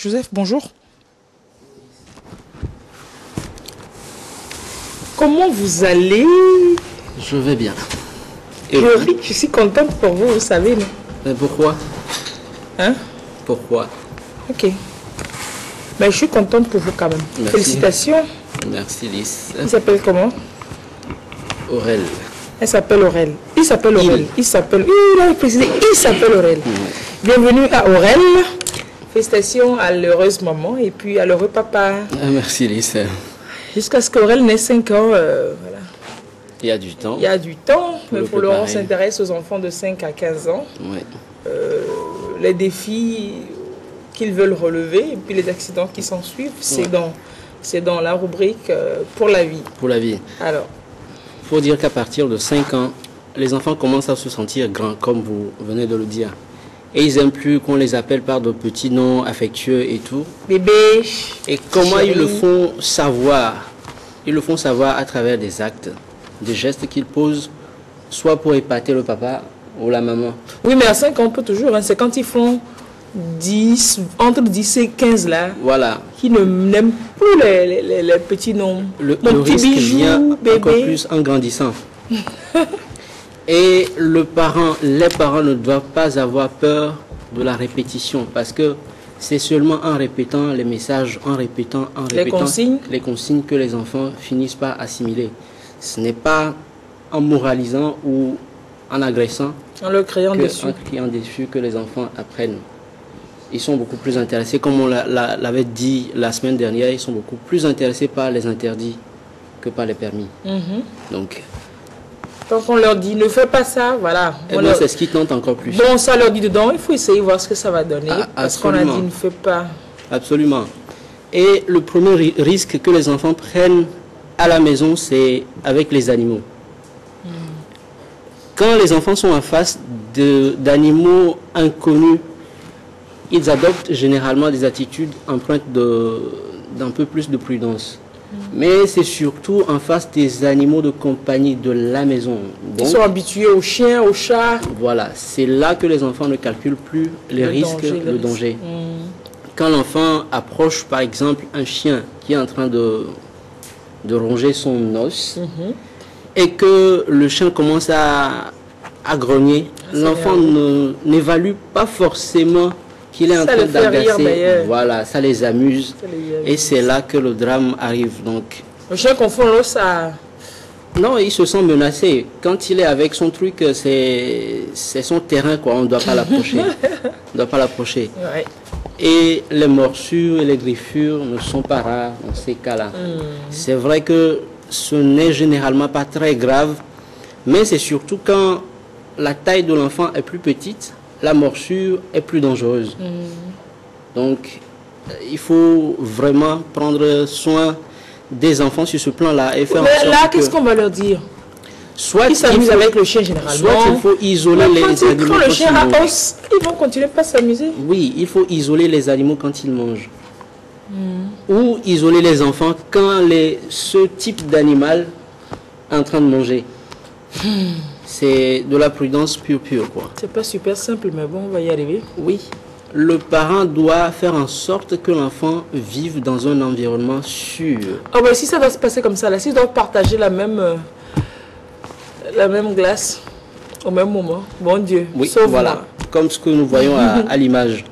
Joseph, bonjour. Comment vous allez? Je vais bien. Et je suis contente pour vous, vous savez, non? Mais pourquoi? Hein? Pourquoi? Ok. Mais je suis contente pour vous quand même. Merci. Félicitations. Merci Lys. Il s'appelle comment? Aurel. Elle s'appelle Aurel. Il s'appelle Aurel. Il s'appelle... Il a précisé, il s'appelle Aurel. Bienvenue à Aurel. Félicitations à l'heureuse maman et puis à l'heureux papa. Merci Lys. Jusqu'à ce qu'Aurel n'ait 5 ans, voilà. Il y a du temps. Il y a du temps, mais le pour l'heure, on préparer. s'intéresse aux enfants de 5 à 15 ans. Oui. Les défis qu'ils veulent relever et puis les accidents qui s'en suivent, c'est dans la rubrique pour la vie. Pour la vie. Alors, Il faut dire qu'à partir de 5 ans, les enfants commencent à se sentir grands, comme vous venez de le dire. Et ils n'aiment plus qu'on les appelle par de petits noms affectueux et tout. bébé. Et comment chérie. ils le font savoir? Ils le font savoir à travers des actes, des gestes qu'ils posent, soit pour épater le papa ou la maman. Oui, mais à 5 ans, on peut toujours. Hein, c'est quand ils font 10, entre 10 et 15 là, Voilà. qui n'aiment plus les petits noms. Le Mon petit risque bijou, vient encore bébé. plus en grandissant. Et les parents ne doivent pas avoir peur de la répétition parce que c'est seulement en répétant les messages, en répétant les consignes que les enfants finissent par assimiler. Ce n'est pas en moralisant ou en agressant, En le criant dessus. en criant dessus que les enfants apprennent. Ils sont beaucoup plus intéressés, comme on l'avait dit la semaine dernière, ils sont beaucoup plus intéressés par les interdits que par les permis. Donc, Donc on leur dit, ne fais pas ça, voilà. et moi, c'est ce qui tente encore plus. Bon, ça leur dit dedans, il faut essayer, voir ce que ça va donner. Ah, parce qu'on a absolument. dit, ne fais pas. Absolument. Et le premier risque que les enfants prennent à la maison, c'est avec les animaux. Quand les enfants sont en face d'animaux inconnus, ils adoptent généralement des attitudes empreintes d'un peu plus de prudence. Mais c'est surtout en face des animaux de compagnie de la maison. Ils Donc, sont habitués aux chiens, aux chats. voilà, c'est là que les enfants ne calculent plus les risques, le danger. Quand l'enfant approche par exemple un chien qui est en train de ronger son os et que le chien commence à grogner, l'enfant n'évalue pas forcément qu'il est en train d'agacer. Voilà, ça les amuse et c'est là que le drame arrive. Donc, le chien confond l'os à... non, il se sent menacé. Quand il est avec son truc, c'est son terrain, quoi. On ne doit pas l'approcher. On ne doit pas l'approcher. Ouais. Et les morsures et les griffures ne sont pas rares dans ces cas-là. C'est vrai que ce n'est généralement pas très grave, mais c'est surtout quand la taille de l'enfant est plus petite, la morsure est plus dangereuse. Donc, il faut vraiment prendre soin des enfants sur ce plan-là et faire en Mais sorte là, qu'est-ce que- qu'on va leur dire? soit Ils s'amusent avec le chien généralement. soit il faut isoler Mais les quand animaux le quand chien ils a mangent. os, ils vont continuer pas à s'amuser. Oui, il faut isoler les animaux quand ils mangent. Ou isoler les enfants quand ce type d'animal est en train de manger. C'est de la prudence pure, quoi. C'est pas super simple, mais bon, on va y arriver. Oui, le parent doit faire en sorte que l'enfant vive dans un environnement sûr. Ah ouais, si ça va se passer comme ça, là, s'ils doivent partager la même glace au même moment, bon Dieu, Oui, sauve-moi. voilà, comme ce que nous voyons à l'image.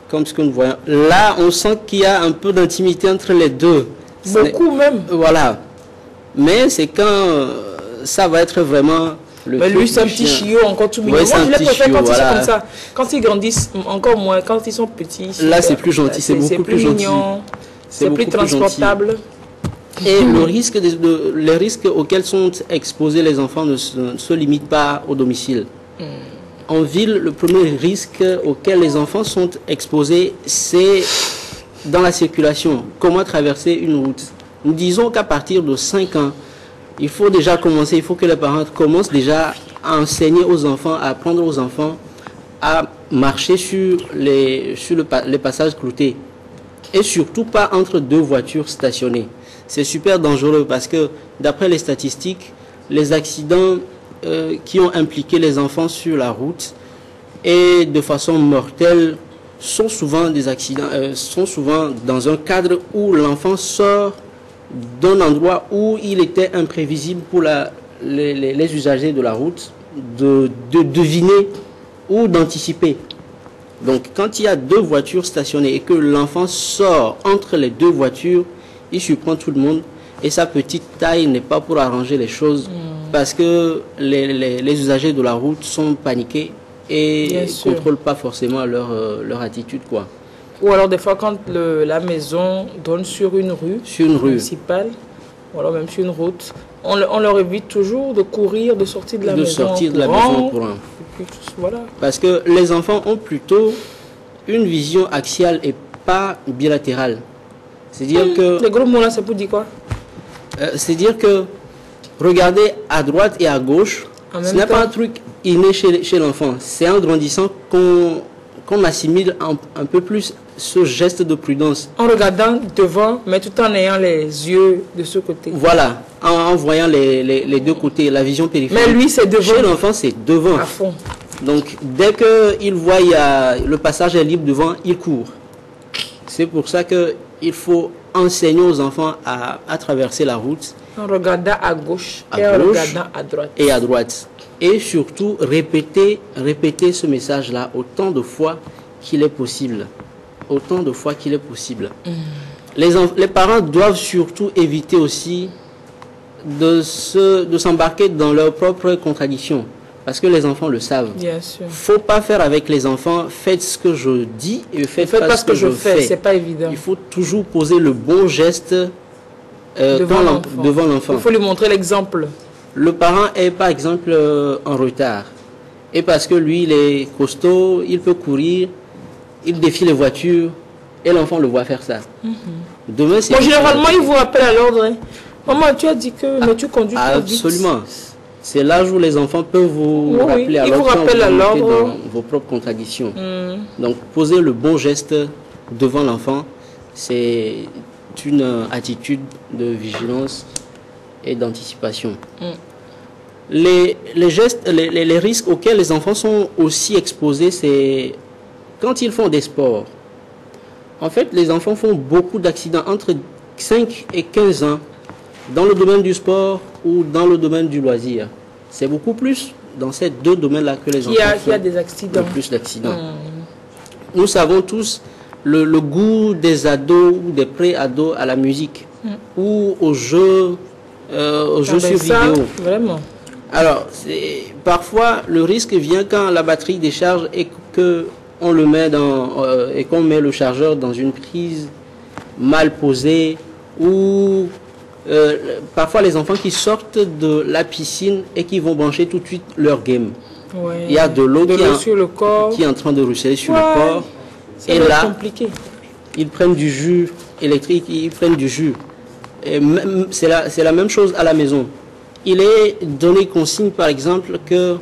Comme ce que nous voyons. Là, on sent qu'il y a un peu d'intimité entre les deux. Ce n'est- Beaucoup même. Voilà. Mais c'est quand ça va être vraiment le Mais truc lui, c'est un du petit chien. chiot encore tout mignon. Ouais, c'est Moi, un je les petit préfère chiot, quand ils voilà. sont comme ça. Quand ils grandissent, encore moins. Quand ils sont petits. Là, c'est plus gentil, c'est beaucoup plus gentil. mignon. C'est C'est plus beaucoup plus gentil. transportable. Et les risques auxquels sont exposés les enfants ne se limitent pas au domicile. En ville, le premier risque auquel les enfants sont exposés, c'est dans la circulation. Comment traverser une route? Nous disons qu'à partir de 5 ans, il faut déjà commencer, il faut que les parents commencent déjà à enseigner aux enfants, à apprendre aux enfants à marcher sur les passages cloutés. Et surtout pas entre deux voitures stationnées. C'est super dangereux parce que d'après les statistiques, les accidents qui ont impliqué les enfants sur la route et de façon mortelle sont souvent des accidents, sont souvent dans un cadre où l'enfant sort d'un endroit où il était imprévisible pour les usagers de la route de deviner ou d'anticiper. Donc quand il y a deux voitures stationnées et que l'enfant sort entre les deux voitures, il surprend tout le monde et sa petite taille n'est pas pour arranger les choses parce que les usagers de la route sont paniqués et ne contrôlent pas forcément leur attitude, quoi. Ou alors des fois quand la maison donne sur une rue, principale, ou alors même sur une route, on leur évite toujours de courir, de sortir de la maison en courant. Et puis, voilà. Parce que les enfants ont plutôt une vision axiale et pas bilatérale. C'est-à-dire que... Les gros mots là, c'est pour dire quoi? C'est-à-dire que regarder à droite et à gauche, ce n'est pas un truc inné chez l'enfant. C'est en grandissant qu'on assimile un peu plus ce geste de prudence. En regardant devant, mais tout en ayant les yeux de ce côté. Voilà, en voyant les deux côtés, la vision périphérique. Mais lui, c'est devant. Chez l'enfant, c'est devant. À fond. Donc, dès qu'il voit le passage est libre devant, il court. C'est pour ça qu'il faut enseigner aux enfants à traverser la route. En regardant à gauche et en regardant à droite. Et à droite. Et surtout, répéter ce message-là autant de fois qu'il est possible. Autant de fois qu'il est possible. Les parents doivent surtout éviter aussi de s'embarquer dans leurs propres contradictions. Parce que les enfants le savent. Bien sûr. Faut pas faire avec les enfants, faites ce que je dis et faites pas ce que je fais. C'est pas évident. Il faut toujours poser le bon geste devant l'enfant. Il faut lui montrer l'exemple. Le parent est par exemple en retard. Et parce que lui, il est costaud, il peut courir, il défie les voitures et l'enfant le voit faire ça. Demain, c'est... généralement, il vous rappelle à l'ordre. Hein. Maman, tu as dit que mais tu conduis trop vite. Absolument. C'est l'âge où les enfants peuvent vous rappeler à l'ordre dans vos propres contradictions. Donc, poser le bon geste devant l'enfant, c'est une attitude de vigilance et d'anticipation. Les risques auxquels les enfants sont aussi exposés, c'est quand ils font des sports. En fait, les enfants font beaucoup d'accidents entre 5 et 15 ans dans le domaine du sport ou dans le domaine du loisir. C'est beaucoup plus dans ces deux domaines-là que les enfants font des accidents. Le plus d'accidents. Nous savons tous le goût des ados ou des pré-ados à la musique ou aux jeux sur vidéo. Vraiment. Alors, parfois, le risque vient quand la batterie décharge et qu'on le met et qu'on met le chargeur dans une prise mal posée ou parfois les enfants qui sortent de la piscine et qui vont brancher tout de suite leur game. Ouais. Il y a de l'eau sur le corps qui est en train de ruisseler sur le corps. Et là, compliqué. Ils prennent du jus électrique, ils prennent du jus. C'est la même chose à la maison. Il est donné consigne, par exemple, que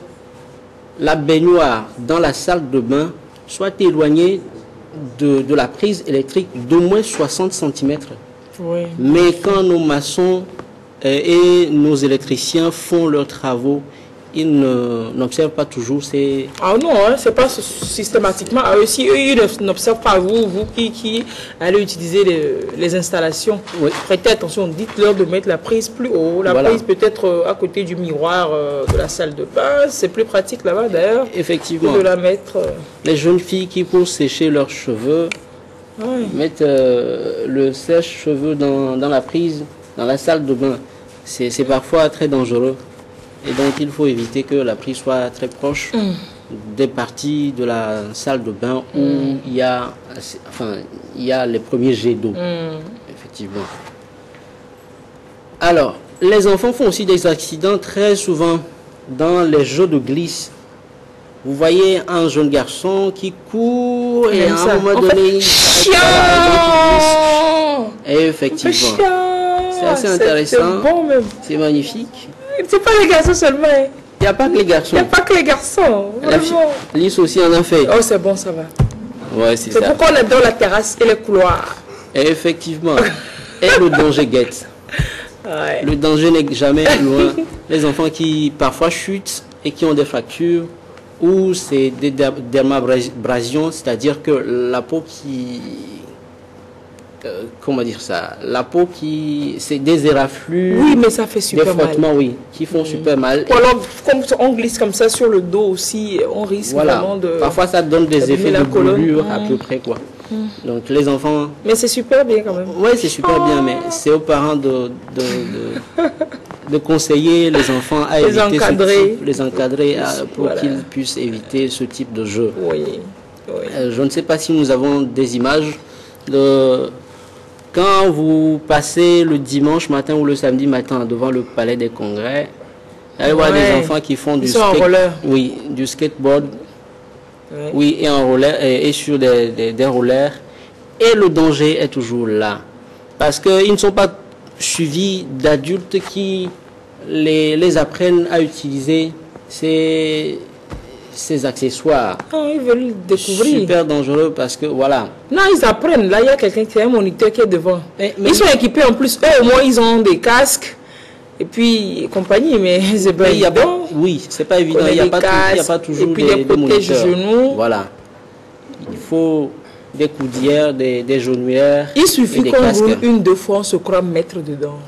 la baignoire dans la salle de bain soit éloignée de la prise électrique d'au moins 60 cm. Oui. Mais quand nos maçons et nos électriciens font leurs travaux, ils n'observent pas toujours ces... Ah non, hein, c'est pas systématiquement. Si eux, ils n'observent pas vous qui allez utiliser les installations, prêtez attention, dites-leur de mettre la prise plus haut, prise peut-être à côté du miroir de la salle de bain. C'est plus pratique là-bas d'ailleurs. Effectivement. De la mettre... Les jeunes filles qui, pour sécher leurs cheveux, mettre le sèche-cheveux dans la prise, dans la salle de bain. C'est parfois très dangereux. Et donc, il faut éviter que la prise soit très proche des parties de la salle de bain où il y a les premiers jets d'eau. Effectivement. Alors, les enfants font aussi des accidents très souvent dans les jeux de glisse. Vous voyez un jeune garçon qui court et à un moment donné, il glisse. Et effectivement, c'est assez intéressant. C'est magnifique. C'est pas les garçons seulement. Il n'y a pas que les garçons. Il n'y a pas que les garçons. Lys aussi en a fait. Oh, c'est bon, ça va. Ouais, c'est ça. C'est pourquoi on adore la terrasse et les couloirs. Et effectivement. Et le danger guette. Ouais. Le danger n'est jamais loin. Les enfants qui parfois chutent et qui ont des fractures ou c'est des dermabrasions, c'est-à-dire que la peau qui... comment dire ça? La peau qui... C'est des éraflures. Oui, mais ça fait super mal. Oui, qui font super mal. Ou alors, comme on glisse comme ça sur le dos aussi, on risque vraiment de... Parfois, ça donne des effets de brûlure à peu près, quoi. Donc, les enfants... Mais c'est super bien quand même. Oui, c'est super bien, mais c'est aux parents de conseiller les enfants à éviter les encadrer pour qu'ils puissent éviter ce type de jeu. Oui. Je ne sais pas si nous avons des images de... Quand vous passez le dimanche matin ou le samedi matin devant le palais des congrès, allez voir des enfants qui font du skateboard, oui, et en roller et sur des rollers, et le danger est toujours là parce qu'ils ne sont pas suivis d'adultes qui les apprennent à utiliser ces accessoires. Oh, ils veulent découvrir. Super dangereux parce que voilà. Non, ils apprennent. Là, il y a quelqu'un qui a un moniteur qui est devant. Ils sont équipés en plus. Eux, au moins, ils ont des casques et puis compagnie. Mais c'est pas évident. Oui, c'est pas évident. Il n'y a pas toujours et puis des protège-genoux. Voilà. Il faut des coudières, des genouillères. Il suffit qu'on roule une, deux fois, on se croit mettre dedans.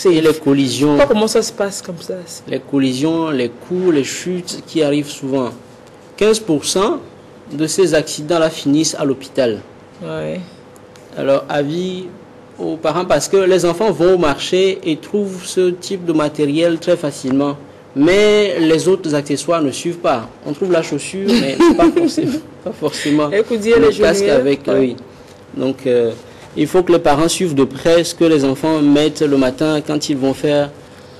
Et les collisions. Je sais pas comment ça se passe comme ça. Les collisions, les coups, les chutes qui arrivent souvent. 15% de ces accidents-là finissent à l'hôpital. Ouais. Alors, avis aux parents, parce que les enfants vont au marché et trouvent ce type de matériel très facilement. Mais les autres accessoires ne suivent pas. On trouve la chaussure, mais pas forcément le casque avec. Oui. Donc, il faut que les parents suivent de près ce que les enfants mettent le matin quand ils vont faire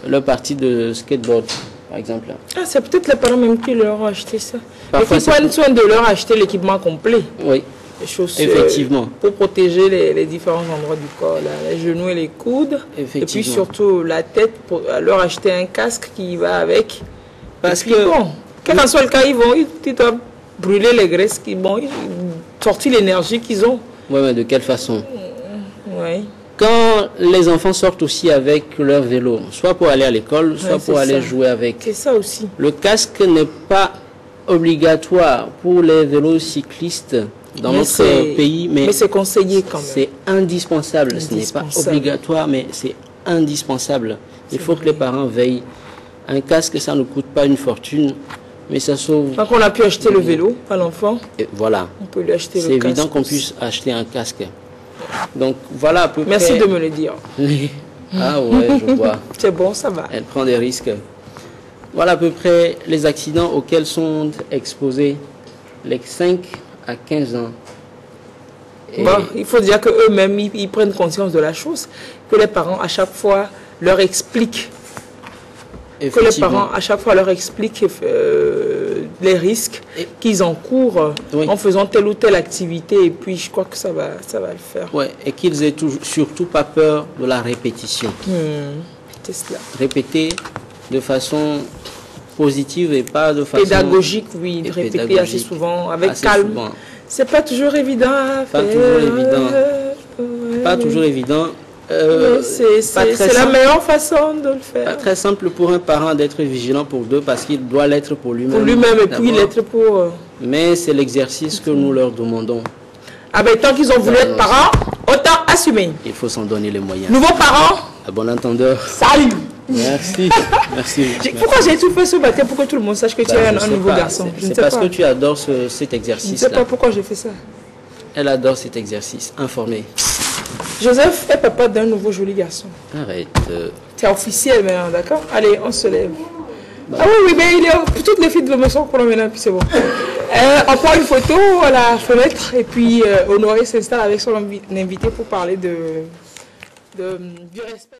leur partie de skateboard, par exemple. Ah, c'est peut-être les parents même qui leur ont acheté ça. Il faut prendre soin de leur acheter l'équipement complet. Oui, les chaussures, effectivement. Pour protéger les différents endroits du corps, là, les genoux et les coudes. Et puis surtout la tête, pour leur acheter un casque qui va avec. Parce que, bon, quel que soit le cas, ils doivent brûler les graisses, ils sortir l'énergie qu'ils ont. Oui, mais de quelle façon? Oui. Quand les enfants sortent aussi avec leur vélo, soit pour aller à l'école, soit pour aller jouer avec. C'est ça aussi. Le casque n'est pas obligatoire pour les vélos cyclistes dans notre pays, mais c'est conseillé quand même. C'est indispensable. Ce n'est pas obligatoire, mais c'est indispensable. Il faut que les parents veillent. Un casque, ça ne coûte pas une fortune, mais ça sauve. Quand on a pu acheter le vélo à l'enfant, voilà. On peut lui acheter le casque. C'est évident qu'on puisse acheter un casque. Donc voilà à peu près. Merci de me le dire. Ah ouais, je vois. C'est bon, ça va. Elle prend des risques. Voilà à peu près les accidents auxquels sont exposés les 5 à 15 ans. Bon, il faut dire qu'eux-mêmes, ils prennent conscience de la chose, que les parents à chaque fois leur expliquent. Que les parents à chaque fois leur expliquent les risques qu'ils encourent en faisant telle ou telle activité, et puis je crois que ça va le faire. Ouais, et qu'ils aient surtout pas peur de la répétition. C'est cela. Répéter de façon positive et pas de façon pédagogique, oui, de répéter assez souvent, avec calme. C'est pas toujours évident à faire. Pas toujours évident. Pas toujours évident. C'est la meilleure façon de le faire. Pas très simple pour un parent d'être vigilant pour deux parce qu'il doit l'être pour lui-même. Pour lui-même et puis l'être pour... Mais c'est l'exercice que nous leur demandons. Ah ben tant qu'ils ont voulu être parents, autant assumer. Il faut s'en donner les moyens. Nouveaux parents. À bon entendeur. Salut. Merci. Merci. Pourquoi j'ai tout fait ce matin pour que tout le monde sache que tu es un nouveau garçon? C'est parce que tu adores cet exercice. Je ne sais pas pourquoi j'ai fait ça. Elle adore cet exercice. Informé. Joseph est papa d'un nouveau joli garçon. Arrête. C'est officiel maintenant, d'accord? Allez, on se lève. Bah. Ah oui, mais il est... toutes les filles de me sont pour maintenant, puis c'est bon. On prend une photo à la fenêtre et puis Honoré s'installe avec son invité pour parler du respect.